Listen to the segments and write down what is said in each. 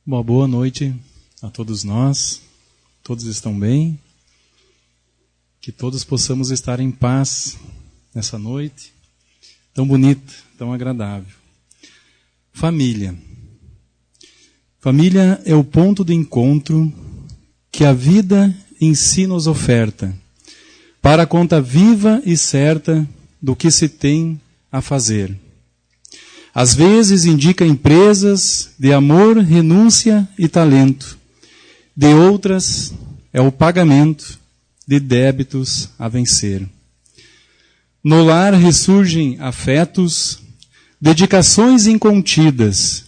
Uma boa noite a todos nós. Todos estão bem? Que todos possamos estar em paz nessa noite tão bonita, tão agradável. Família. Família é o ponto de encontro que a vida em si nos oferta, para a conta viva e certa do que se tem a fazer. Às vezes indica empresas de amor, renúncia e talento. De outras, é o pagamento de débitos a vencer. No lar ressurgem afetos, dedicações incontidas,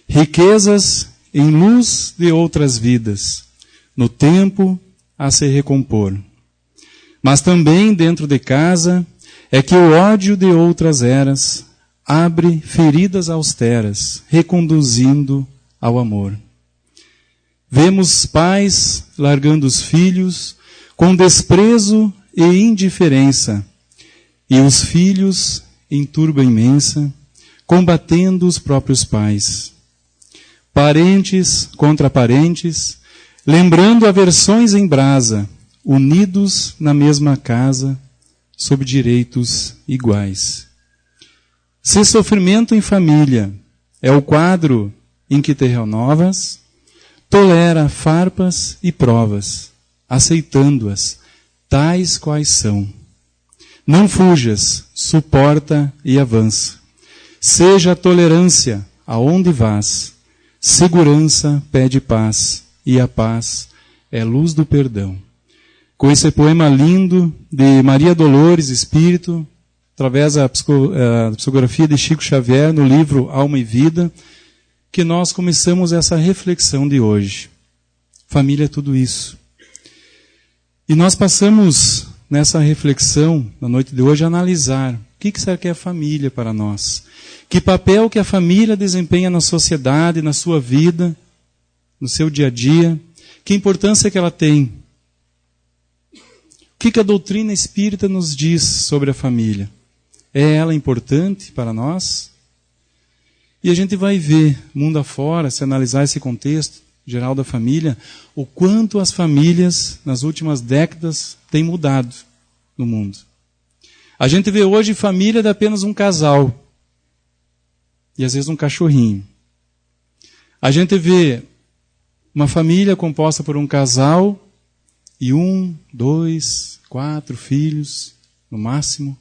riquezas em luz de outras vidas, no tempo a se recompor. Mas também dentro de casa é que o ódio de outras eras abre feridas austeras, reconduzindo ao amor. Vemos pais largando os filhos com desprezo e indiferença, e os filhos, em turba imensa, combatendo os próprios pais. Parentes contra parentes, lembrando aversões em brasa, unidos na mesma casa, sob direitos iguais. Se sofrimento em família é o quadro em que te renovas, tolera farpas e provas, aceitando-as, tais quais são. Não fujas, suporta e avança. Seja a tolerância aonde vás, segurança pede paz, e a paz é luz do perdão. Com esse poema lindo de Maria Dolores Espírito, através da psicografia de Chico Xavier, no livro Alma e Vida, que nós começamos essa reflexão de hoje. Família é tudo isso. E nós passamos nessa reflexão, na noite de hoje, a analisar o que será que é a família para nós. Que papel que a família desempenha na sociedade, na sua vida, no seu dia a dia. Que importância que ela tem. O que a doutrina espírita nos diz sobre a família? É ela importante para nós? E a gente vai ver, mundo afora, se analisar esse contexto geral da família, o quanto as famílias, nas últimas décadas, têm mudado no mundo. A gente vê hoje família de apenas um casal. E às vezes um cachorrinho. A gente vê uma família composta por um casal e 1, 2, 4 filhos, no máximo.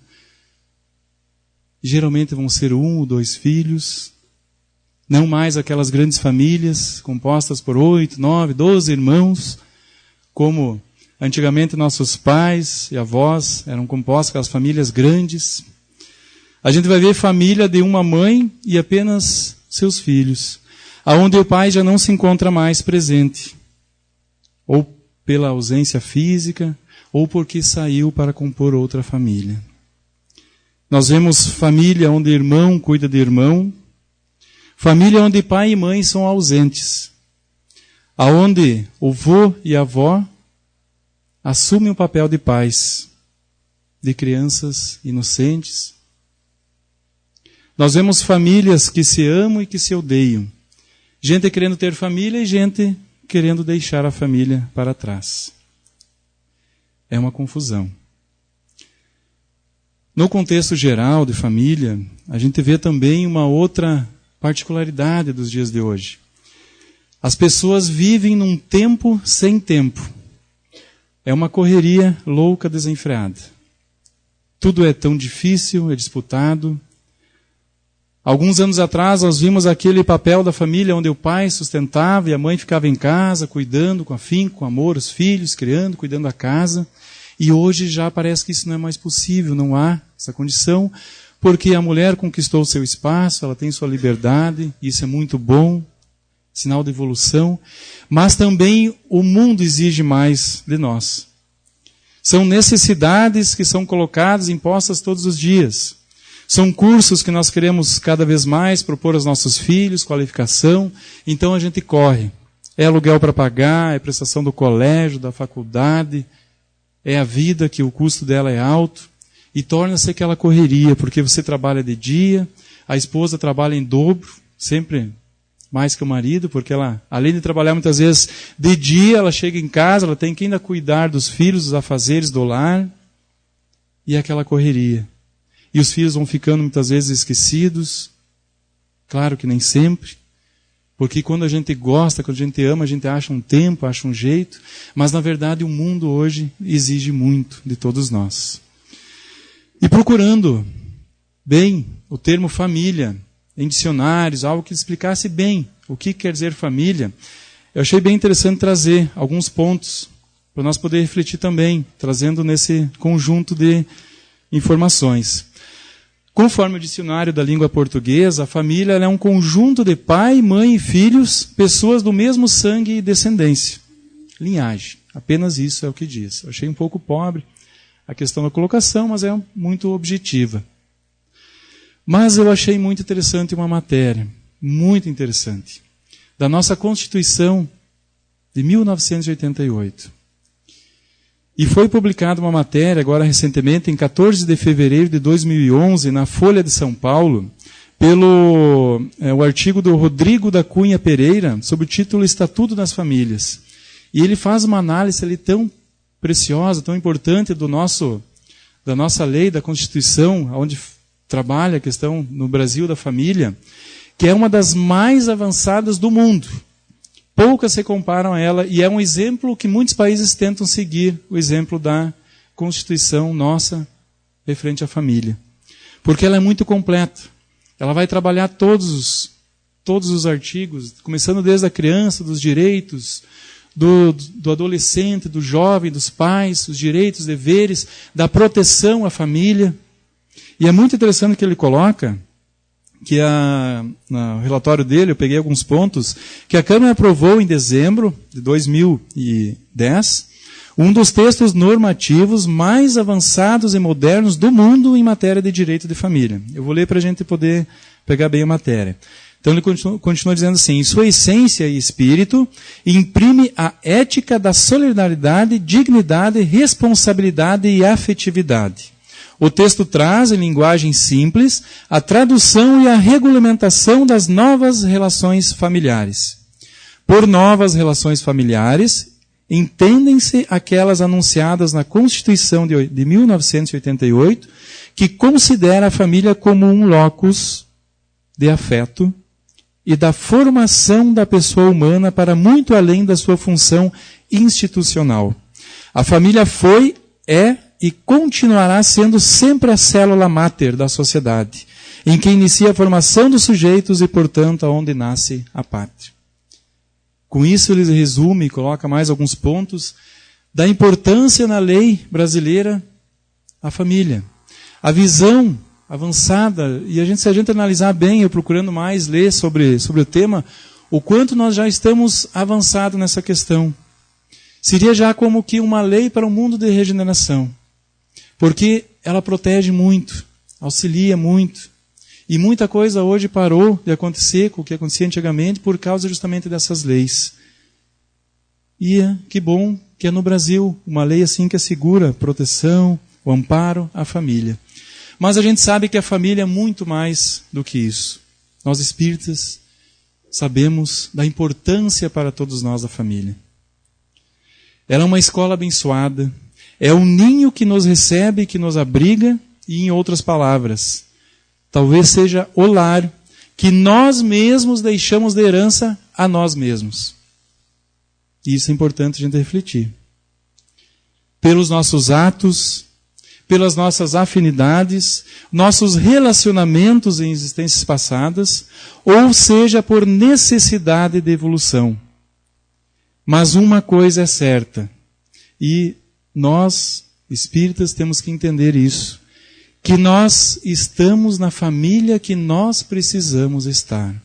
Geralmente vão ser 1 ou 2 filhos, não mais aquelas grandes famílias compostas por 8, 9, 12 irmãos, como antigamente nossos pais e avós eram compostos aquelas famílias grandes. A gente vai ver família de uma mãe e apenas seus filhos, aonde o pai já não se encontra mais presente, ou pela ausência física, ou porque saiu para compor outra família. Nós vemos família onde irmão cuida de irmão, família onde pai e mãe são ausentes, aonde o vô e a avó assumem o papel de pais, de crianças inocentes. Nós vemos famílias que se amam e que se odeiam, gente querendo ter família e gente querendo deixar a família para trás. É uma confusão. No contexto geral de família, a gente vê também uma outra particularidade dos dias de hoje. As pessoas vivem num tempo sem tempo. É uma correria louca, desenfreada. Tudo é tão difícil, é disputado. Alguns anos atrás nós vimos aquele papel da família onde o pai sustentava e a mãe ficava em casa, cuidando com afinco, com amor, os filhos, criando, cuidando da casa. E hoje já parece que isso não é mais possível, não há essa condição, porque a mulher conquistou o seu espaço, ela tem sua liberdade, isso é muito bom, sinal de evolução, mas também o mundo exige mais de nós. São necessidades que são colocadas, impostas todos os dias. São cursos que nós queremos cada vez mais propor aos nossos filhos, qualificação, então a gente corre. É aluguel para pagar, é prestação do colégio, da faculdade, é a vida que o custo dela é alto, e torna-se aquela correria, porque você trabalha de dia, a esposa trabalha em dobro, sempre mais que o marido, porque ela, além de trabalhar muitas vezes de dia, ela chega em casa, ela tem que ainda cuidar dos filhos, dos afazeres do lar, e aquela correria. E os filhos vão ficando muitas vezes esquecidos, claro que nem sempre, porque quando a gente gosta, quando a gente ama, a gente acha um tempo, acha um jeito, mas na verdade o mundo hoje exige muito de todos nós. E procurando bem o termo família, em dicionários, algo que explicasse bem o que quer dizer família, eu achei bem interessante trazer alguns pontos para nós poder refletir também, trazendo nesse conjunto de informações. Conforme o dicionário da língua portuguesa, a família é um conjunto de pai, mãe e filhos, pessoas do mesmo sangue e descendência. Linhagem, apenas isso é o que diz. Eu achei um pouco pobre a questão da colocação, mas é muito objetiva. Mas eu achei muito interessante uma matéria, muito interessante, da nossa Constituição de 1988. E foi publicada uma matéria, agora recentemente, em 14 de fevereiro de 2011, na Folha de São Paulo, pelo o artigo do Rodrigo da Cunha Pereira, sob o título Estatuto das Famílias. E ele faz uma análise ali tão preciosa, tão importante da nossa lei, da Constituição, onde trabalha a questão no Brasil da família, que é uma das mais avançadas do mundo. Poucas se comparam a ela, e é um exemplo que muitos países tentam seguir, o exemplo da Constituição nossa referente à família. Porque ela é muito completa. Ela vai trabalhar todos os artigos, começando desde a criança, dos direitos, do adolescente, do jovem, dos pais, os direitos, deveres, da proteção à família. E é muito interessante que ele coloca que no relatório dele, eu peguei alguns pontos, que a Câmara aprovou em dezembro de 2010 um dos textos normativos mais avançados e modernos do mundo em matéria de direito de família. Eu vou ler para a gente poder pegar bem a matéria. Então ele continua dizendo assim: em sua essência e espírito, imprime a ética da solidariedade, dignidade, responsabilidade e afetividade. O texto traz, em linguagem simples, a tradução e a regulamentação das novas relações familiares. Por novas relações familiares, entendem-se aquelas anunciadas na Constituição de 1988, que considera a família como um locus de afeto e da formação da pessoa humana para muito além da sua função institucional. A família foi, é e continuará sendo sempre a célula máter da sociedade, em que inicia a formação dos sujeitos e, portanto, aonde nasce a pátria. Com isso, ele resume e coloca mais alguns pontos da importância na lei brasileira a família. A visão avançada, e se a gente analisar bem, eu procurando mais ler sobre o tema, o quanto nós já estamos avançados nessa questão. Seria já como que uma lei para um mundo de regeneração. Porque ela protege muito, auxilia muito. E muita coisa hoje parou de acontecer com o que acontecia antigamente por causa justamente dessas leis. E que bom que é no Brasil uma lei assim que assegura a proteção, o amparo à família. Mas a gente sabe que a família é muito mais do que isso. Nós espíritas sabemos da importância para todos nós da família. Ela é uma escola abençoada. É um ninho que nos recebe, que nos abriga, e em outras palavras, talvez seja o lar que nós mesmos deixamos de herança a nós mesmos. E isso é importante a gente refletir. Pelos nossos atos, pelas nossas afinidades, nossos relacionamentos em existências passadas, ou seja, por necessidade de evolução. Mas uma coisa é certa, e nós, espíritas, temos que entender isso, que nós estamos na família que nós precisamos estar.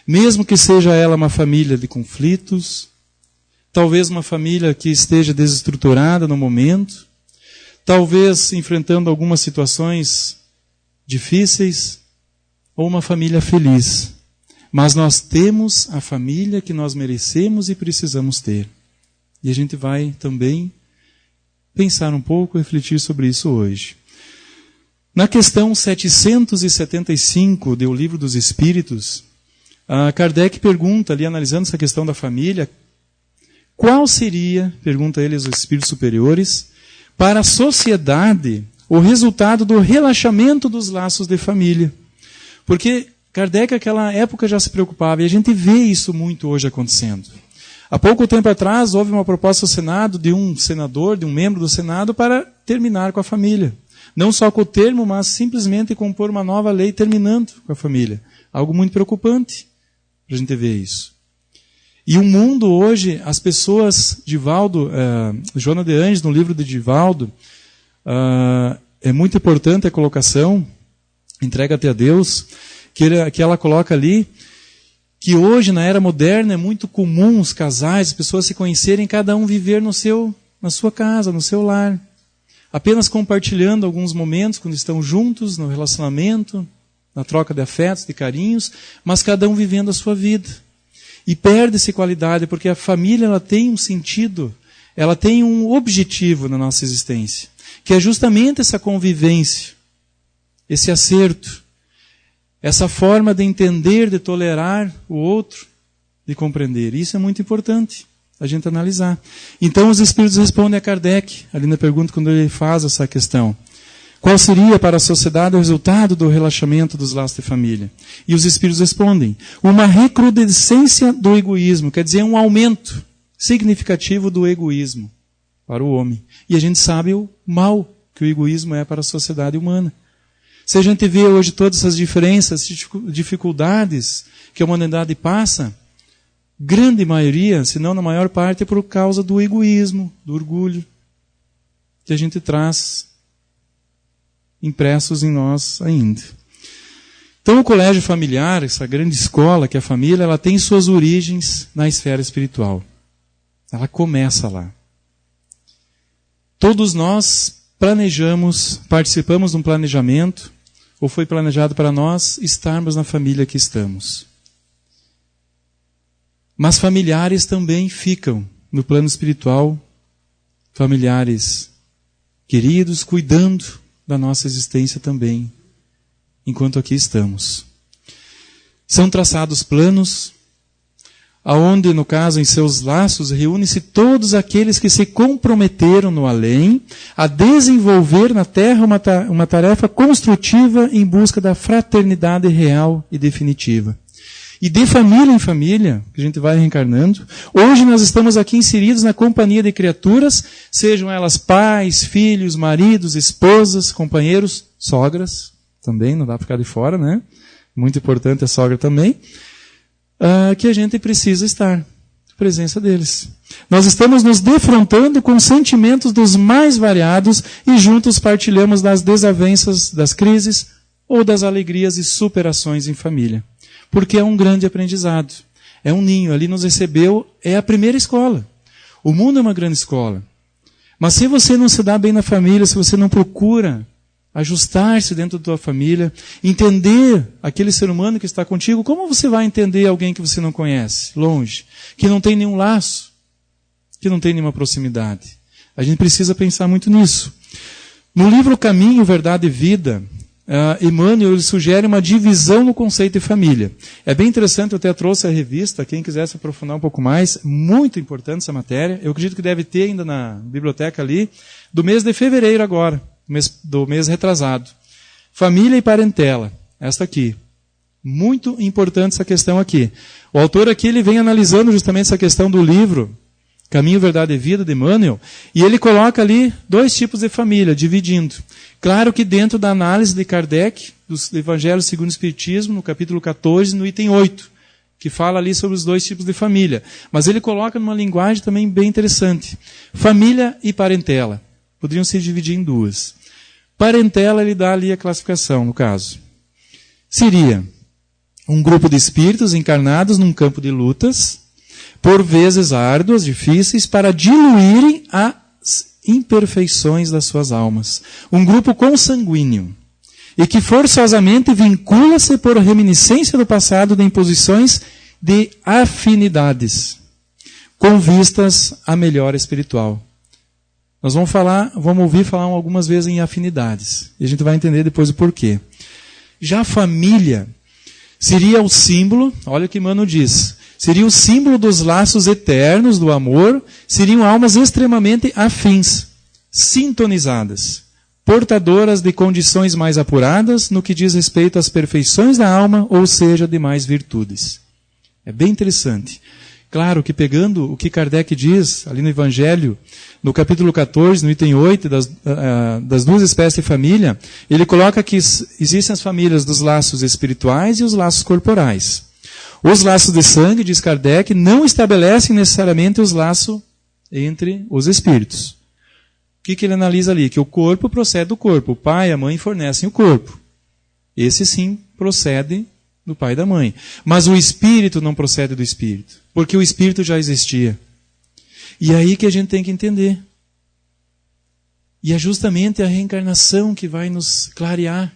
Mesmo que seja ela uma família de conflitos, talvez uma família que esteja desestruturada no momento, talvez enfrentando algumas situações difíceis, ou uma família feliz. Mas nós temos a família que nós merecemos e precisamos ter. E a gente vai também pensar um pouco, refletir sobre isso hoje. Na questão 775 do Livro dos Espíritos, Kardec pergunta ali, analisando essa questão da família, qual seria, pergunta ele aos espíritos superiores, para a sociedade o resultado do relaxamento dos laços de família? Porque Kardec naquela época já se preocupava, e a gente vê isso muito hoje acontecendo. Há pouco tempo atrás houve uma proposta ao Senado de um senador, de um membro do Senado, para terminar com a família. Não só com o termo, mas simplesmente compor uma nova lei terminando com a família. Algo muito preocupante para a gente ver isso. E o mundo hoje, as pessoas, Divaldo, Joana de Anjos, no livro de Divaldo, é muito importante a colocação, entrega-te a Deus, que ela coloca ali, que hoje, na era moderna, é muito comum os casais, as pessoas se conhecerem, cada um viver na sua casa, no seu lar. Apenas compartilhando alguns momentos, quando estão juntos, no relacionamento, na troca de afetos, de carinhos, mas cada um vivendo a sua vida. E perde-se qualidade, porque a família ela tem um sentido, ela tem um objetivo na nossa existência, que é justamente essa convivência, esse acerto, essa forma de entender, de tolerar o outro, de compreender. Isso é muito importante a gente analisar. Então os espíritos respondem a Kardec, ali na pergunta quando ele faz essa questão. Qual seria para a sociedade o resultado do relaxamento dos laços de família? E os espíritos respondem, uma recrudescência do egoísmo, quer dizer, um aumento significativo do egoísmo para o homem. E a gente sabe o mal que o egoísmo é para a sociedade humana. Se a gente vê hoje todas essas diferenças, dificuldades que a humanidade passa, grande maioria, se não na maior parte, é por causa do egoísmo, do orgulho, que a gente traz impressos em nós ainda. Então o colégio familiar, essa grande escola que é a família, ela tem suas origens na esfera espiritual. Ela começa lá. Todos nós planejamos, participamos de um planejamento, ou foi planejado para nós estarmos na família que estamos. Mas familiares também ficam no plano espiritual, familiares queridos, cuidando da nossa existência também, enquanto aqui estamos. São traçados planos, aonde, no caso, em seus laços, reúne-se todos aqueles que se comprometeram no além a desenvolver na Terra uma tarefa construtiva em busca da fraternidade real e definitiva. E de família em família, que a gente vai reencarnando, hoje nós estamos aqui inseridos na companhia de criaturas, sejam elas pais, filhos, maridos, esposas, companheiros, sogras, também, não dá para ficar de fora, né? Muito importante a sogra também, que a gente precisa estar na presença deles. Nós estamos nos defrontando com sentimentos dos mais variados e juntos partilhamos das desavenças, das crises ou das alegrias e superações em família. Porque é um grande aprendizado. É um ninho. Ali nos recebeu, é a primeira escola. O mundo é uma grande escola. Mas se você não se dá bem na família, se você não procura ajustar-se dentro da tua família, entender aquele ser humano que está contigo, como você vai entender alguém que você não conhece, longe, que não tem nenhum laço, que não tem nenhuma proximidade? A gente precisa pensar muito nisso. No livro Caminho, Verdade e Vida, Emmanuel sugere uma divisão no conceito de família. É bem interessante, eu até trouxe a revista, quem quiser se aprofundar um pouco mais, muito importante essa matéria, eu acredito que deve ter ainda na biblioteca ali, do mês de fevereiro agora, do mês retrasado. Família e parentela, esta aqui. Muito importante essa questão aqui. O autor aqui ele vem analisando justamente essa questão do livro Caminho, Verdade e Vida, de Emmanuel, e ele coloca ali 2 tipos de família, dividindo. Claro que dentro da análise de Kardec, do Evangelho segundo o Espiritismo, no capítulo 14, no item 8, que fala ali sobre os 2 tipos de família. Mas ele coloca numa linguagem também bem interessante. Família e parentela. Poderiam se dividir em 2. Parentela, ele dá ali a classificação, no caso. Seria um grupo de espíritos encarnados num campo de lutas, por vezes árduas, difíceis, para diluírem as imperfeições das suas almas. Um grupo consanguíneo, e que forçosamente vincula-se por reminiscência do passado de imposições de afinidades, com vistas à melhora espiritual. Nós vamos ouvir falar algumas vezes em afinidades, e a gente vai entender depois o porquê. Já a família seria o símbolo, olha o que Emmanuel diz, seria o símbolo dos laços eternos do amor, seriam almas extremamente afins, sintonizadas, portadoras de condições mais apuradas no que diz respeito às perfeições da alma, ou seja, de mais virtudes. É bem interessante. Claro que pegando o que Kardec diz ali no Evangelho, no capítulo 14, no item 8, das duas espécies de família, ele coloca que existem as famílias dos laços espirituais e os laços corporais. Os laços de sangue, diz Kardec, não estabelecem necessariamente os laços entre os espíritos. O que ele analisa ali? Que o corpo procede do corpo. O pai e a mãe fornecem o corpo. Esse sim procede do pai e da mãe. Mas o espírito não procede do espírito, porque o espírito já existia. E é aí que a gente tem que entender. E é justamente a reencarnação que vai nos clarear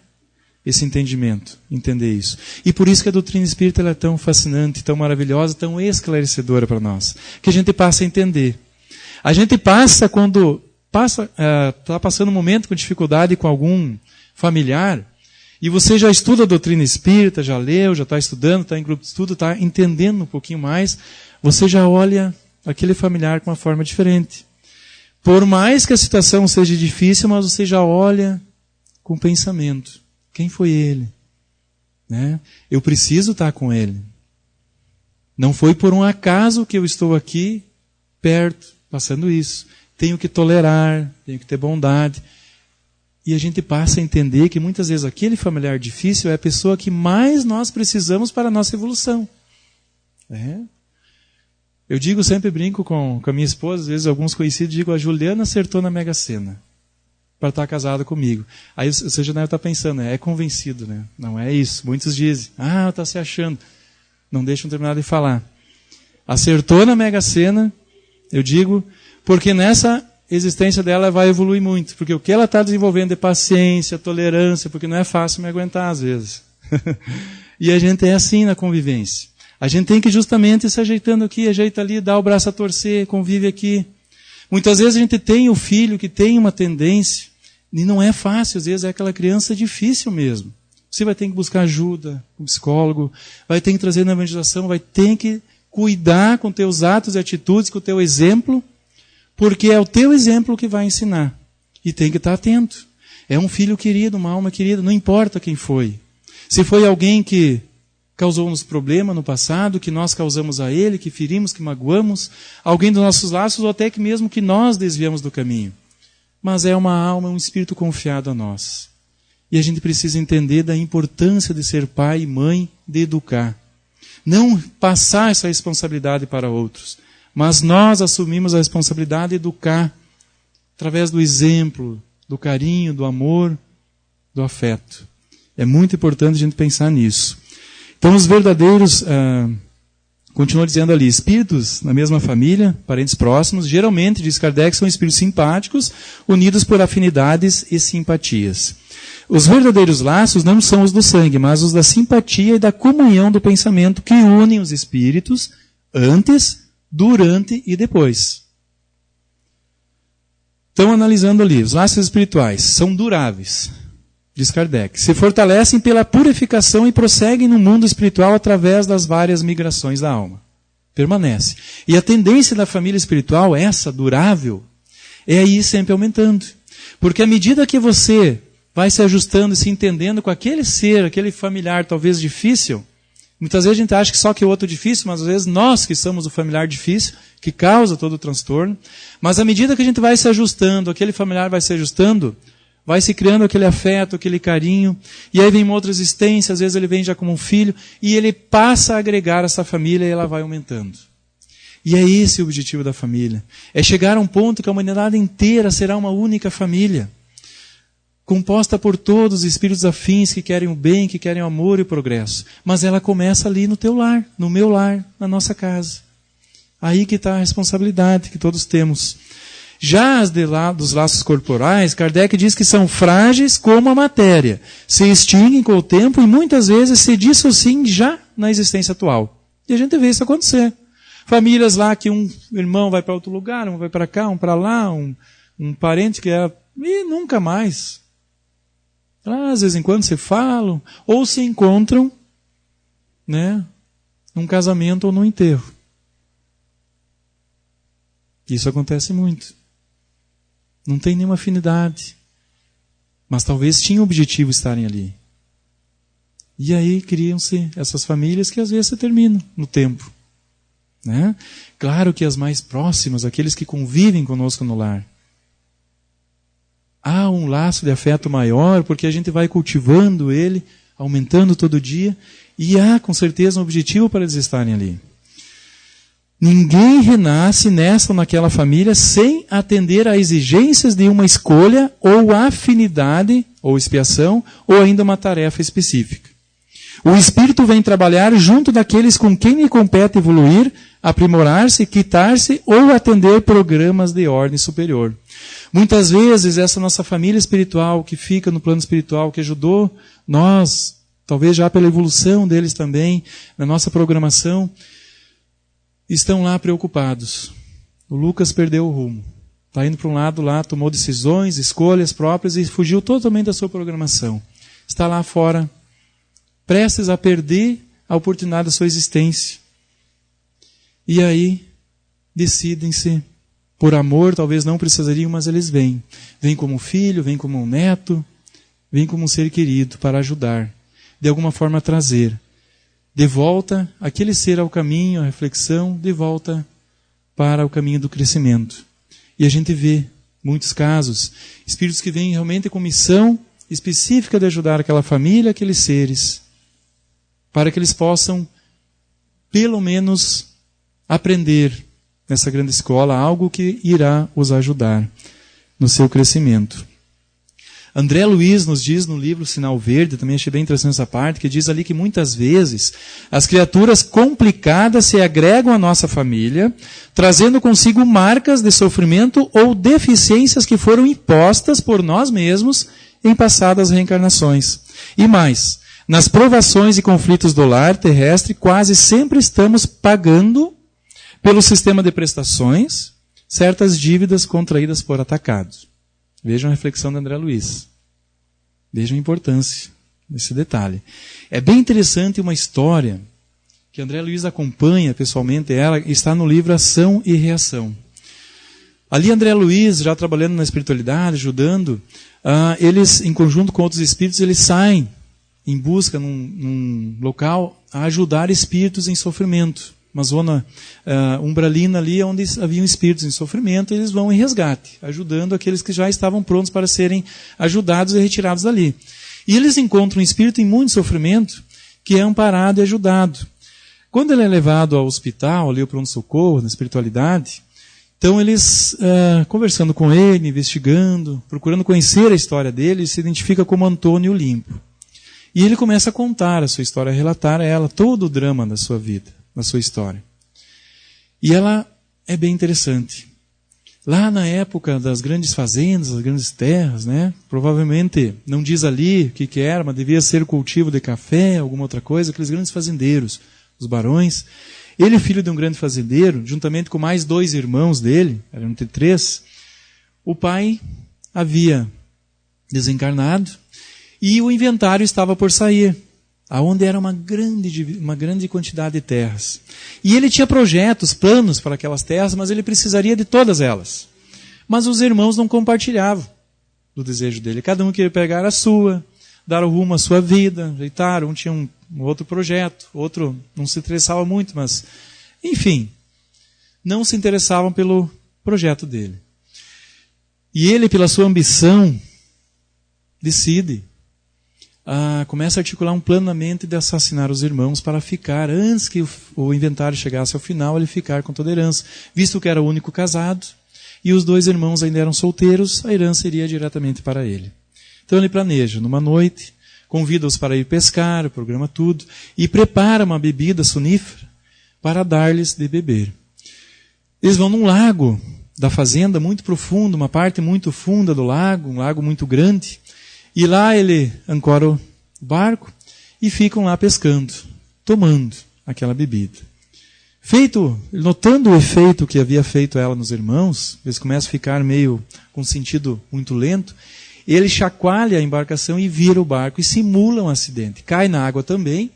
esse entendimento, entender isso. E por isso que a doutrina espírita ela é tão fascinante, tão maravilhosa, tão esclarecedora para nós. Que a gente passa a entender. A gente passa quando está passando um momento com dificuldade com algum familiar, e você já estuda a doutrina espírita, já leu, já está estudando, está em grupo de estudo, está entendendo um pouquinho mais, você já olha aquele familiar com uma forma diferente. Por mais que a situação seja difícil, mas você já olha com pensamento. Quem foi ele? Né? Eu preciso estar com ele. Não foi por um acaso que eu estou aqui, perto, passando isso. Tenho que tolerar, tenho que ter bondade. E a gente passa a entender que muitas vezes aquele familiar difícil é a pessoa que mais nós precisamos para a nossa evolução. Eu digo, sempre brinco com a minha esposa, às vezes alguns conhecidos, digo, a Juliana acertou na Mega Sena para estar casada comigo. Aí você já deve estar pensando, é convencido, né? Não é isso. Muitos dizem, está se achando. Não deixam terminar de falar. Acertou na Mega Sena, eu digo, porque nessa existência dela vai evoluir muito, porque o que ela está desenvolvendo é paciência, tolerância, porque não é fácil me aguentar às vezes. E a gente é assim na convivência. A gente tem que justamente se ajeitando aqui, ajeita ali, dá o braço a torcer, convive aqui. Muitas vezes a gente tem o filho que tem uma tendência, e não é fácil, às vezes é aquela criança difícil mesmo. Você vai ter que buscar ajuda, um psicólogo, vai ter que trazer na evangelização, vai ter que cuidar com teus atos e atitudes, com o teu exemplo, porque é o teu exemplo que vai ensinar. E tem que estar atento. É um filho querido, uma alma querida, não importa quem foi. Se foi alguém que causou-nos problema no passado, que nós causamos a ele, que ferimos, que magoamos, alguém dos nossos laços, ou até que mesmo que nós desviamos do caminho. Mas é uma alma, um espírito confiado a nós. E a gente precisa entender da importância de ser pai e mãe, de educar. Não passar essa responsabilidade para outros. Mas nós assumimos a responsabilidade de educar através do exemplo, do carinho, do amor, do afeto. É muito importante a gente pensar nisso. Então os verdadeiros, continua dizendo ali, espíritos na mesma família, parentes próximos, geralmente, diz Kardec, são espíritos simpáticos, unidos por afinidades e simpatias. Os verdadeiros laços não são os do sangue, mas os da simpatia e da comunhão do pensamento que unem os espíritos antes, durante e depois. Estão analisando ali, os laços espirituais são duráveis, diz Kardec. Se fortalecem pela purificação e prosseguem no mundo espiritual através das várias migrações da alma. Permanece. E a tendência da família espiritual, essa durável, é ir sempre aumentando. Porque à medida que você vai se ajustando e se entendendo com aquele ser, aquele familiar talvez difícil, muitas vezes a gente acha que só que o outro é difícil, mas às vezes nós que somos o familiar difícil, que causa todo o transtorno. Mas à medida que a gente vai se ajustando, aquele familiar vai se ajustando, vai se criando aquele afeto, aquele carinho, e aí vem uma outra existência, às vezes ele vem já como um filho, e ele passa a agregar essa família e ela vai aumentando. E é esse o objetivo da família. É chegar a um ponto que a humanidade inteira será uma única família, composta por todos os espíritos afins que querem o bem, que querem o amor e o progresso. Mas ela começa ali no teu lar, no meu lar, na nossa casa. Aí que está a responsabilidade que todos temos. Já as dos laços corporais, Kardec diz que são frágeis como a matéria, se extinguem com o tempo e muitas vezes se dissociem já na existência atual. E a gente vê isso acontecer. Famílias lá que um irmão vai para outro lugar, um vai para cá, um para lá, um parente que é... E nunca mais. Às vezes em quando se falam, ou se encontram, né, num casamento ou num enterro. Isso acontece muito. Não tem nenhuma afinidade. Mas talvez tinha o objetivo estarem ali. E aí criam-se essas famílias que às vezes se terminam no tempo. Né? Claro que as mais próximas, aqueles que convivem conosco no lar. Há um laço de afeto maior, porque a gente vai cultivando ele, aumentando todo dia, e há com certeza um objetivo para eles estarem ali. Ninguém renasce nessa ou naquela família sem atender a exigências de uma escolha ou afinidade, ou expiação, ou ainda uma tarefa específica. O Espírito vem trabalhar junto daqueles com quem lhe compete evoluir, aprimorar-se, quitar-se ou atender programas de ordem superior. Muitas vezes essa nossa família espiritual que fica no plano espiritual, que ajudou nós, talvez já pela evolução deles também, na nossa programação, estão lá preocupados. O Lucas perdeu o rumo. Está indo para um lado lá, tomou decisões, escolhas próprias e fugiu totalmente da sua programação. Está lá fora, prestes a perder a oportunidade da sua existência. E aí, decidem-se, por amor, talvez não precisariam, mas eles vêm. Vêm como filho, vêm como um neto, vêm como um ser querido para ajudar, de alguma forma trazer de volta aquele ser ao caminho, a reflexão, de volta para o caminho do crescimento. E a gente vê, muitos casos, espíritos que vêm realmente com missão específica de ajudar aquela família, aqueles seres, para que eles possam, pelo menos, aprender nessa grande escola algo que irá os ajudar no seu crescimento. André Luiz nos diz no livro Sinal Verde, também achei bem interessante essa parte, que diz ali que muitas vezes as criaturas complicadas se agregam à nossa família, trazendo consigo marcas de sofrimento ou deficiências que foram impostas por nós mesmos em passadas reencarnações. E mais, nas provações e conflitos do lar terrestre, quase sempre estamos pagando, pelo sistema de prestações, certas dívidas contraídas por atacados. Vejam a reflexão de André Luiz. Vejam a importância desse detalhe. É bem interessante uma história que André Luiz acompanha pessoalmente, ela está no livro Ação e Reação. Ali André Luiz, já trabalhando na espiritualidade, ajudando, eles, em conjunto com outros espíritos, eles saem em busca, num local, a ajudar espíritos em sofrimento. Uma zona umbralina ali, onde haviam espíritos em sofrimento, eles vão em resgate, ajudando aqueles que já estavam prontos para serem ajudados e retirados dali. E eles encontram um espírito em muito sofrimento, que é amparado e ajudado. Quando ele é levado ao hospital, ali ao pronto-socorro, na espiritualidade, então eles, conversando com ele, investigando, procurando conhecer a história dele, ele se identifica como Antônio Limpo. E ele começa a contar a sua história, a relatar a ela todo o drama da sua vida, na sua história. E ela é bem interessante. Lá na época das grandes fazendas, das grandes terras, né, provavelmente, não diz ali o que era, mas devia ser cultivo de café, alguma outra coisa, aqueles grandes fazendeiros, os barões. Ele, filho de um grande fazendeiro, juntamente com mais 2 irmãos dele, eram 3, o pai havia desencarnado e o inventário estava por sair, aonde era uma grande quantidade de terras. E ele tinha projetos, planos para aquelas terras, mas ele precisaria de todas elas. Mas os irmãos não compartilhavam do desejo dele. Cada um queria pegar a sua, dar o rumo à sua vida, ajeitar. Um tinha um outro projeto, outro não se interessava muito, mas, enfim, não se interessavam pelo projeto dele. E ele, pela sua ambição, decide, começa a articular um plano na mente de assassinar os irmãos para ficar, antes que o inventário chegasse ao final, ele ficar com toda a herança. Visto que era o único casado, e os 2 irmãos ainda eram solteiros, a herança iria diretamente para ele. Então ele planeja, numa noite, convida-os para ir pescar, programa tudo, e prepara uma bebida sonífera para dar-lhes de beber. Eles vão num lago da fazenda muito profundo, uma parte muito funda do lago, um lago muito grande, e lá ele ancora o barco e ficam lá pescando, tomando aquela bebida. Notando o efeito que havia feito ela nos irmãos, eles começam a ficar meio com sentido muito lento, ele chacoalha a embarcação e vira o barco e simula um acidente. Cai na água também.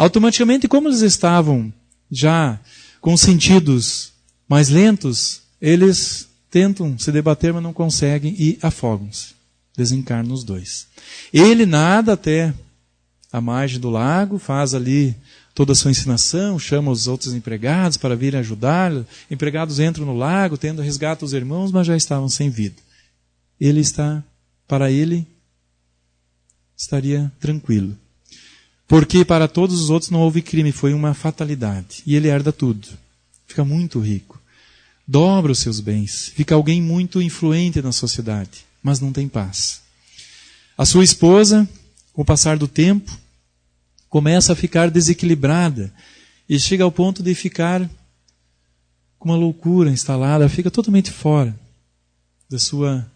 Automaticamente, como eles estavam já com sentidos mais lentos, eles tentam se debater, mas não conseguem e afogam-se. Desencarnam os dois. Ele nada até a margem do lago, faz ali toda a sua ensinação, chama os outros empregados para virem ajudá-lo. Empregados entram no lago, tendo resgate os irmãos, mas já estavam sem vida. Para ele, estaria tranquilo. Porque para todos os outros não houve crime, foi uma fatalidade. E ele herda tudo. Fica muito rico. Dobra os seus bens. Fica alguém muito influente na sociedade, mas não tem paz. A sua esposa, com o passar do tempo, começa a ficar desequilibrada e chega ao ponto de ficar com uma loucura instalada, fica totalmente fora da sua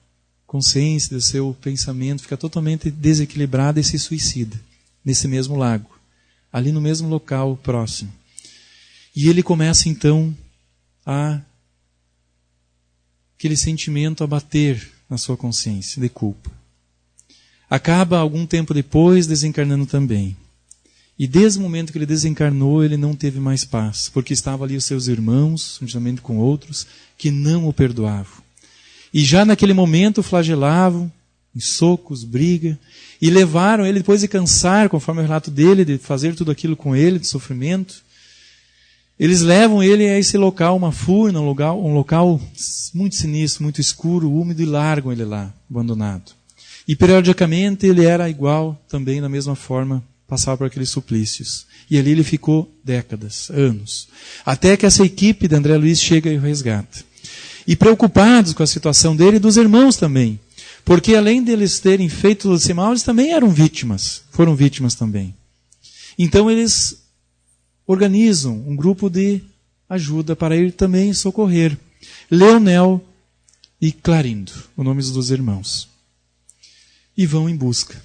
consciência, do seu pensamento, fica totalmente desequilibrada e se suicida nesse mesmo lago, ali no mesmo local próximo. E ele começa então aquele sentimento a bater na sua consciência de culpa. Acaba algum tempo depois desencarnando também. E desde o momento que ele desencarnou, ele não teve mais paz, porque estavam ali os seus irmãos, juntamente com outros, que não o perdoavam. E já naquele momento flagelavam, em socos, briga, e levaram ele, depois de cansar, conforme o relato dele, de fazer tudo aquilo com ele, de sofrimento, eles levam ele a esse local, uma furna, um local muito sinistro, muito escuro, úmido, e largam ele lá, abandonado. E periodicamente ele era igual, também da mesma forma, passava por aqueles suplícios. E ali ele ficou décadas, anos. Até que essa equipe de André Luiz chega e o resgata. E preocupados com a situação dele e dos irmãos também. Porque além deles terem feito todo esse mal, eles também eram vítimas. Foram vítimas também. Então eles organizam um grupo de ajuda para ir também socorrer Leonel e Clarindo, os nomes dos irmãos. E vão em busca.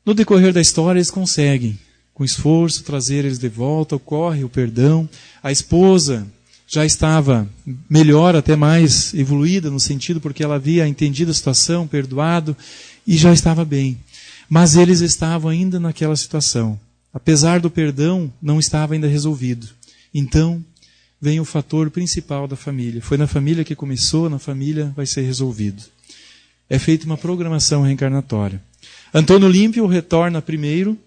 No decorrer da história, eles conseguem, com esforço, trazer eles de volta, ocorre o perdão. A esposa já estava melhor, até mais evoluída no sentido, porque ela havia entendido a situação, perdoado, e já estava bem. Mas eles estavam ainda naquela situação. Apesar do perdão, não estava ainda resolvido. Então, vem o fator principal da família. Foi na família que começou, na família vai ser resolvido. É feita uma programação reencarnatória. Antônio Olímpio retorna primeiro,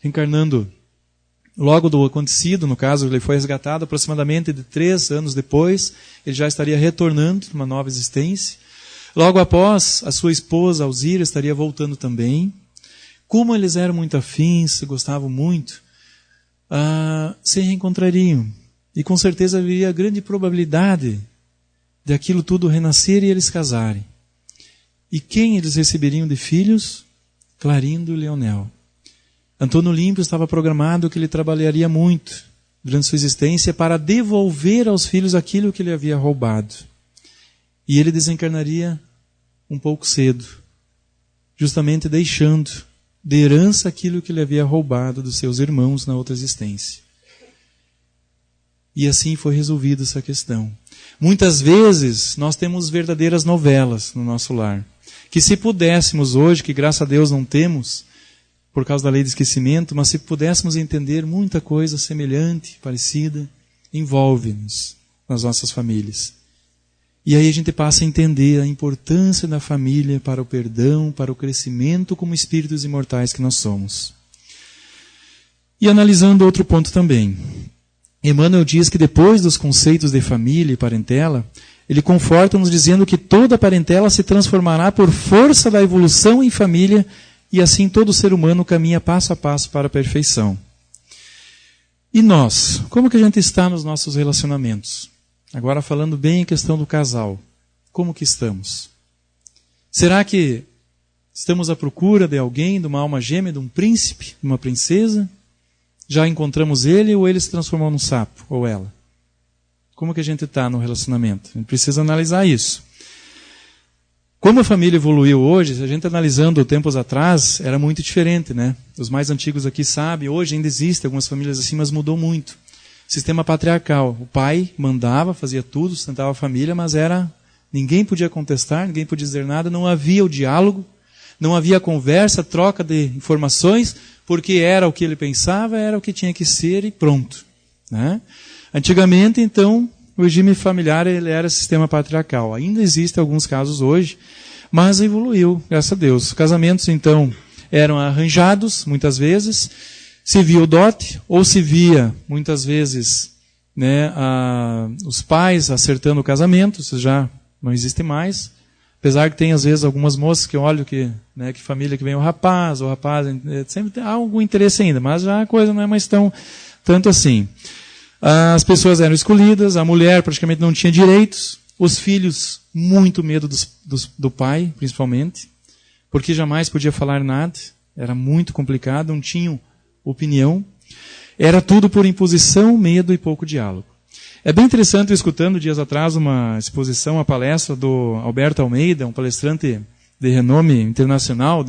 reencarnando logo do acontecido, no caso ele foi resgatado aproximadamente de 3 anos depois, ele já estaria retornando numa nova existência. Logo após, a sua esposa Alzira estaria voltando também. Como eles eram muito afins, se gostavam muito, se reencontrariam. E com certeza haveria grande probabilidade de aquilo tudo renascer e eles casarem. E quem eles receberiam de filhos? Clarindo e Leonel. Antônio Olímpio estava programado que ele trabalharia muito durante sua existência para devolver aos filhos aquilo que ele havia roubado. E ele desencarnaria um pouco cedo, justamente deixando de herança aquilo que ele havia roubado dos seus irmãos na outra existência. E assim foi resolvida essa questão. Muitas vezes nós temos verdadeiras novelas no nosso lar, que se pudéssemos hoje, que graças a Deus não temos, por causa da lei de esquecimento, mas se pudéssemos entender muita coisa semelhante, parecida, envolve-nos nas nossas famílias. E aí a gente passa a entender a importância da família para o perdão, para o crescimento como espíritos imortais que nós somos. E analisando outro ponto também. Emmanuel diz que depois dos conceitos de família e parentela, ele conforta-nos dizendo que toda parentela se transformará por força da evolução em família e assim todo ser humano caminha passo a passo para a perfeição. E nós? Como que a gente está nos nossos relacionamentos? Agora falando bem em questão do casal. Como que estamos? Será que estamos à procura de alguém, de uma alma gêmea, de um príncipe, de uma princesa? Já encontramos ele ou ele se transformou num sapo, ou ela? Como que a gente está no relacionamento? A gente precisa analisar isso. Como a família evoluiu hoje, se a gente analisando tempos atrás, era muito diferente, né? Os mais antigos aqui sabem, hoje ainda existem algumas famílias assim, mas mudou muito. Sistema patriarcal. O pai mandava, fazia tudo, sustentava a família, mas ninguém podia contestar, ninguém podia dizer nada, não havia o diálogo, não havia conversa, troca de informações, porque era o que ele pensava, era o que tinha que ser e pronto. Né? Antigamente, então, o regime familiar ele era sistema patriarcal. Ainda existem alguns casos hoje, mas evoluiu, graças a Deus. Os casamentos, então, eram arranjados, muitas vezes, se via o dote, ou se via, muitas vezes, né, os pais acertando o casamento, isso já não existe mais. Apesar que tem, às vezes, algumas moças que olham que família que vem o rapaz sempre há algum interesse ainda, mas já a coisa não é mais tanto assim. As pessoas eram escolhidas, a mulher praticamente não tinha direitos, os filhos, muito medo do pai, principalmente, porque jamais podia falar nada, era muito complicado, não tinham opinião, era tudo por imposição, medo e pouco diálogo. É bem interessante, escutando dias atrás uma exposição, uma palestra do Alberto Almeida, um palestrante de renome internacional,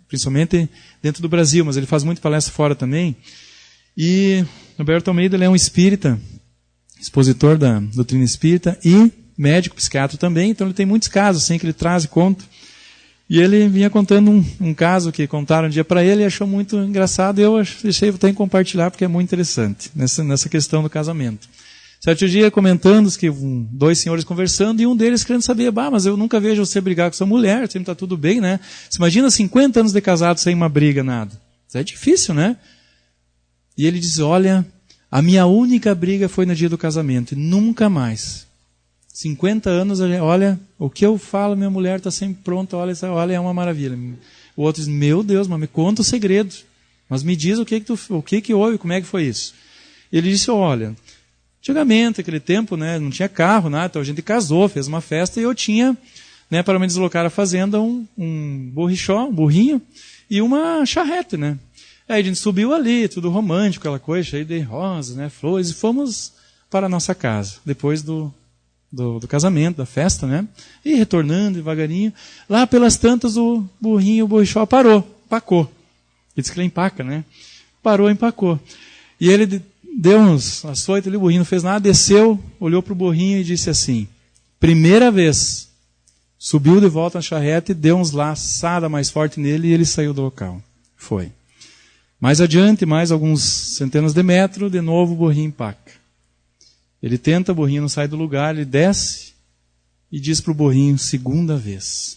principalmente dentro do Brasil, mas ele faz muito palestra fora também. E Alberto Almeida ele é um espírita, expositor da doutrina espírita e médico, psiquiatra também, então ele tem muitos casos assim, que ele traz e conta. E ele vinha contando um caso que contaram um dia para ele e achou muito engraçado, e eu deixei até compartilhar porque é muito interessante nessa questão do casamento. Certo dia, comentando que dois senhores conversando, e um deles querendo saber, mas eu nunca vejo você brigar com sua mulher, sempre está tudo bem, né? Você imagina 50 anos de casado sem uma briga, nada. Isso é difícil, né? E ele diz, olha, a minha única briga foi no dia do casamento, e nunca mais. 50 anos, olha, o que eu falo, minha mulher está sempre pronta, olha, é uma maravilha. O outro diz, meu Deus, mas me conta o segredo. Mas me diz o que houve, como é que foi isso. Ele disse, olha... Antigamente, aquele tempo, né, não tinha carro, nada, então a gente casou, fez uma festa e eu tinha, né, para me deslocar à fazenda, um burrinho e uma charrete, né. Aí a gente subiu ali, tudo romântico, aquela coisa, cheio de rosas, né, flores, e fomos para a nossa casa, depois do casamento, da festa, né, e retornando devagarinho, lá pelas tantas o burrichó empacou. Ele disse que ele empaca, né, empacou. E ele... deu uns açoites ali, o burrinho não fez nada, desceu, olhou para o burrinho e disse assim, primeira vez, subiu de volta na charrete, deu uns laçada mais forte nele e ele saiu do local. Foi. Mais adiante, mais alguns centenas de metros, de novo o burrinho empaca. Ele tenta, o burrinho não sai do lugar, ele desce e diz para o burrinho, segunda vez.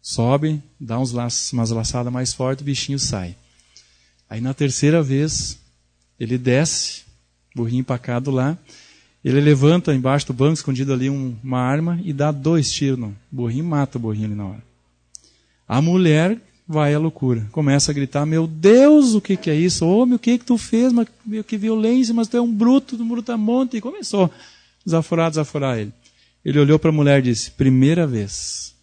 Sobe, dá umas laçadas mais fortes, o bichinho sai. Aí na terceira vez... ele desce, burrinho empacado lá, ele levanta embaixo do banco, escondido ali uma arma, e dá 2 tiros no burrinho, mata o burrinho ali na hora. A mulher vai à loucura, começa a gritar, meu Deus, o que é isso? Homem, o que tu fez? Mas, que violência, mas tu é um brutamonte. E começou a desaforar ele. Ele olhou para a mulher e disse, primeira vez.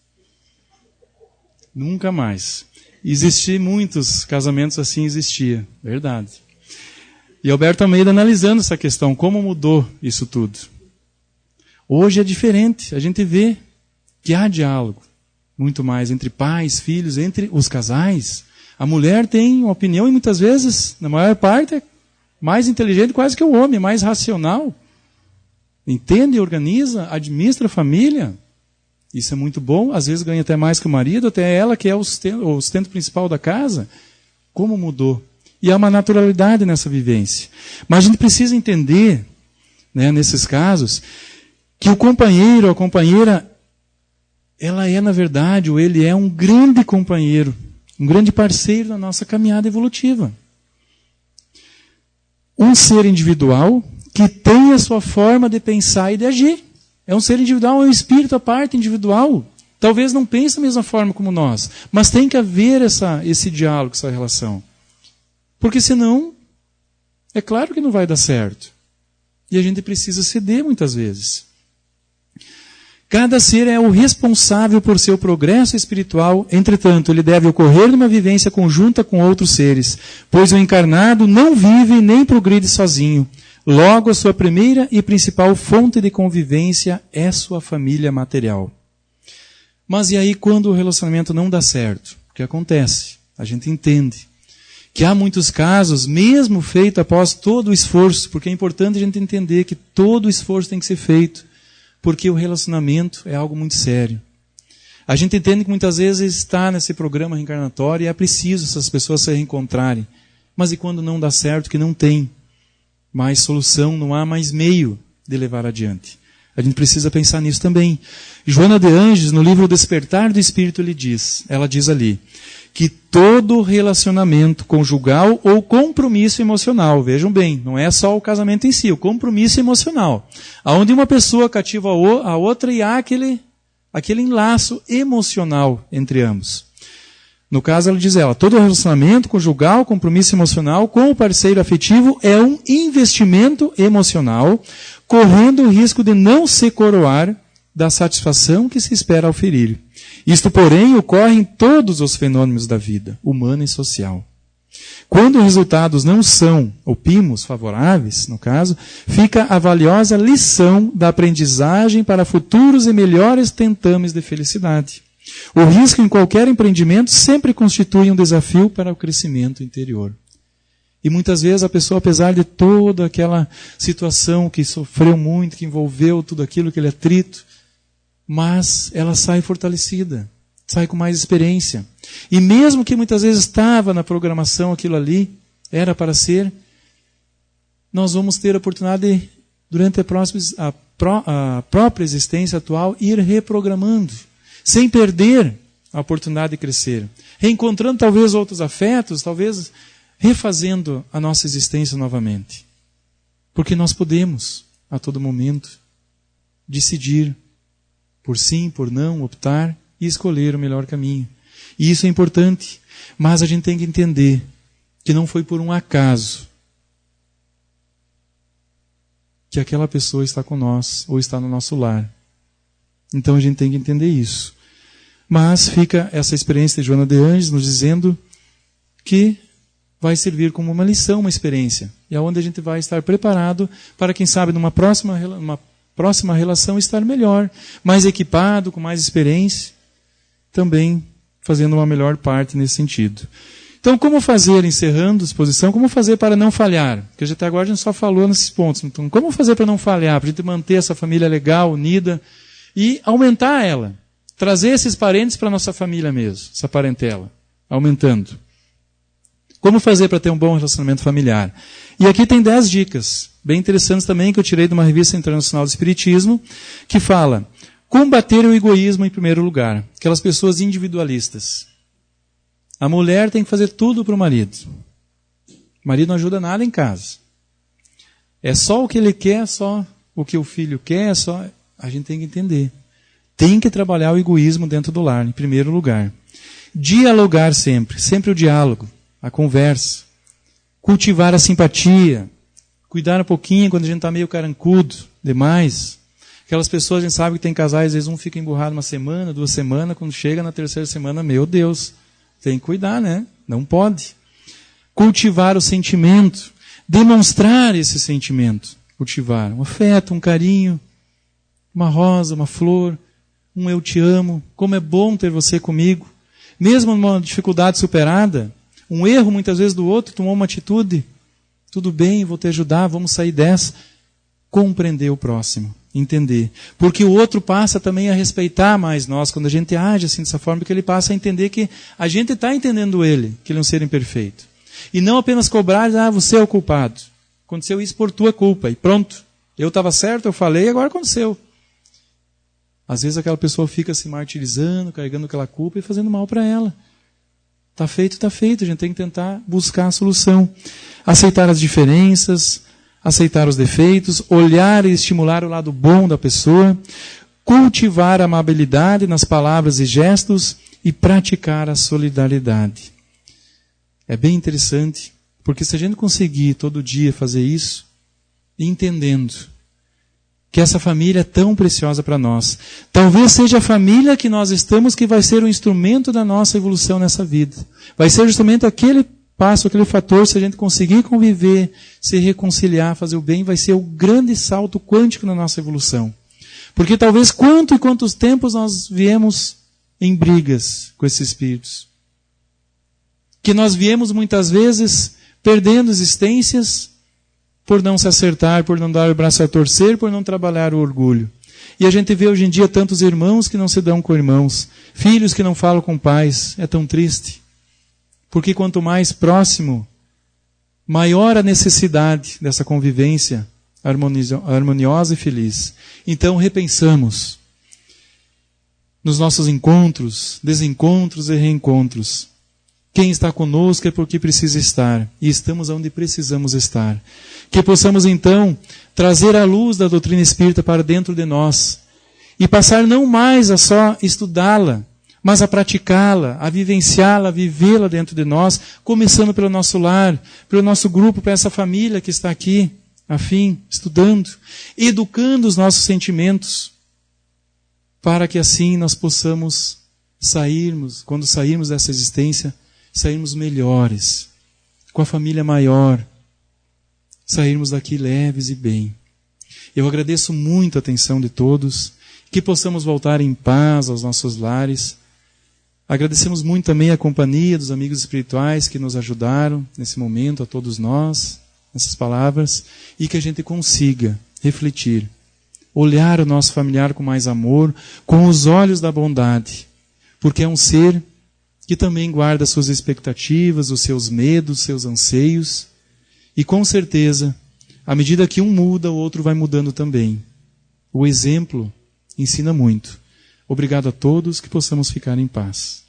Nunca mais. Existiam muitos casamentos assim, existia, verdade. E Alberto Almeida analisando essa questão, como mudou isso tudo. Hoje é diferente, a gente vê que há diálogo, muito mais entre pais, filhos, entre os casais. A mulher tem uma opinião e muitas vezes, na maior parte, é mais inteligente quase que o homem, mais racional. Entende, organiza, administra a família. Isso é muito bom, às vezes ganha até mais que o marido, até ela que é o sustento principal da casa. Como mudou? E há uma naturalidade nessa vivência. Mas a gente precisa entender, né, nesses casos, que o companheiro, a companheira, ela é, na verdade, ou ele é um grande companheiro, um grande parceiro na nossa caminhada evolutiva. Um ser individual que tem a sua forma de pensar e de agir. É um ser individual, é um espírito à parte individual. Talvez não pense da mesma forma como nós, mas tem que haver esse diálogo, essa relação. Porque senão, é claro que não vai dar certo. E a gente precisa ceder muitas vezes. Cada ser é o responsável por seu progresso espiritual, entretanto, ele deve ocorrer numa vivência conjunta com outros seres, pois o encarnado não vive nem progride sozinho. Logo, a sua primeira e principal fonte de convivência é sua família material. Mas e aí quando o relacionamento não dá certo? O que acontece? A gente entende que há muitos casos, mesmo feito após todo o esforço, porque é importante a gente entender que todo o esforço tem que ser feito, porque o relacionamento é algo muito sério. A gente entende que muitas vezes está nesse programa reencarnatório e é preciso essas pessoas se reencontrarem. Mas e quando não dá certo, que não tem mais solução, não há mais meio de levar adiante? A gente precisa pensar nisso também. Joana de Ângeles, no livro O Despertar do Espírito, ela diz ali, que todo relacionamento conjugal ou compromisso emocional, vejam bem, não é só o casamento em si, o compromisso emocional, onde uma pessoa cativa a outra e há aquele enlaço emocional entre ambos. No caso, ela diz todo relacionamento conjugal, compromisso emocional com o parceiro afetivo é um investimento emocional, correndo o risco de não se coroar da satisfação que se espera oferir. Isto, porém, ocorre em todos os fenômenos da vida, humana e social. Quando os resultados não são opimos, favoráveis, no caso, fica a valiosa lição da aprendizagem para futuros e melhores tentames de felicidade. O risco em qualquer empreendimento sempre constitui um desafio para o crescimento interior. E muitas vezes a pessoa, apesar de toda aquela situação que sofreu muito, que envolveu tudo aquilo, aquele atrito, mas ela sai fortalecida, sai com mais experiência. E mesmo que muitas vezes estava na programação aquilo ali, era para ser, nós vamos ter a oportunidade de, durante a própria existência atual, ir reprogramando, sem perder a oportunidade de crescer. Reencontrando talvez outros afetos, talvez refazendo a nossa existência novamente. Porque nós podemos, a todo momento, decidir por sim, por não, optar e escolher o melhor caminho. E isso é importante, mas a gente tem que entender que não foi por um acaso que aquela pessoa está com nós ou está no nosso lar. Então a gente tem que entender isso. Mas fica essa experiência de Joana de Ângeles nos dizendo que vai servir como uma lição, uma experiência. E é onde a gente vai estar preparado para, quem sabe, numa próxima relação estar melhor, mais equipado, com mais experiência, também fazendo uma melhor parte nesse sentido. Então, como fazer, encerrando a exposição, como fazer para não falhar? Porque até agora a gente só falou nesses pontos. Então, como fazer para não falhar? Para a gente manter essa família legal, unida, e aumentar ela. Trazer esses parentes para a nossa família mesmo, essa parentela, aumentando. Como fazer para ter um bom relacionamento familiar? E aqui tem 10 dicas, bem interessantes também, que eu tirei de uma revista internacional do Espiritismo, que fala, combater o egoísmo em primeiro lugar. Aquelas pessoas individualistas. A mulher tem que fazer tudo para o marido. O marido não ajuda nada em casa. É só o que ele quer, só o que o filho quer, só... A gente tem que entender. Tem que trabalhar o egoísmo dentro do lar, em primeiro lugar. Dialogar sempre, sempre o diálogo, a conversa. Cultivar a simpatia. Cuidar um pouquinho quando a gente está meio carancudo demais. Aquelas pessoas, a gente sabe que tem casais, às vezes um fica emburrado uma semana, 2 semanas, quando chega na 3ª semana, meu Deus, tem que cuidar, né? Não pode. Cultivar o sentimento. Demonstrar esse sentimento. Cultivar um afeto, um carinho, uma rosa, uma flor, um eu te amo, como é bom ter você comigo. Mesmo numa dificuldade superada, um erro muitas vezes do outro, tomou uma atitude, tudo bem, vou te ajudar, vamos sair dessa. Compreender o próximo, entender. Porque o outro passa também a respeitar mais nós, quando a gente age assim dessa forma, porque ele passa a entender que a gente está entendendo ele, que ele é um ser imperfeito. E não apenas cobrar, você é o culpado. Aconteceu isso por tua culpa, e pronto. Eu estava certo, eu falei, agora aconteceu. Às vezes aquela pessoa fica se martirizando, carregando aquela culpa e fazendo mal para ela. Está feito, a gente tem que tentar buscar a solução. Aceitar as diferenças, aceitar os defeitos, olhar e estimular o lado bom da pessoa, cultivar a amabilidade nas palavras e gestos e praticar a solidariedade. É bem interessante, porque se a gente conseguir todo dia fazer isso, entendendo que essa família é tão preciosa para nós. Talvez seja a família que nós estamos que vai ser o instrumento da nossa evolução nessa vida. Vai ser justamente aquele passo, aquele fator, se a gente conseguir conviver, se reconciliar, fazer o bem, vai ser o grande salto quântico na nossa evolução. Porque talvez quantos tempos nós viemos em brigas com esses espíritos. Que nós viemos muitas vezes perdendo existências por não se acertar, por não dar o braço a torcer, por não trabalhar o orgulho. E a gente vê hoje em dia tantos irmãos que não se dão com irmãos, filhos que não falam com pais. É tão triste. Porque quanto mais próximo, maior a necessidade dessa convivência harmoniosa e feliz. Então repensamos nos nossos encontros, desencontros e reencontros. Quem está conosco é porque precisa estar, e estamos onde precisamos estar. Que possamos então trazer a luz da doutrina espírita para dentro de nós e passar não mais a só estudá-la, mas a praticá-la, a vivenciá-la, a vivê-la dentro de nós, começando pelo nosso lar, pelo nosso grupo, para essa família que está aqui, afim, estudando, educando os nossos sentimentos, para que assim nós possamos sairmos, quando sairmos dessa existência, sairmos melhores, com a família maior, sairmos daqui leves e bem. Eu agradeço muito a atenção de todos, que possamos voltar em paz aos nossos lares. Agradecemos muito também a companhia dos amigos espirituais que nos ajudaram nesse momento, a todos nós, nessas palavras, e que a gente consiga refletir, olhar o nosso familiar com mais amor, com os olhos da bondade, porque é um ser que também guarda suas expectativas, os seus medos, seus anseios, e com certeza, à medida que um muda, o outro vai mudando também. O exemplo ensina muito. Obrigado a todos, que possamos ficar em paz.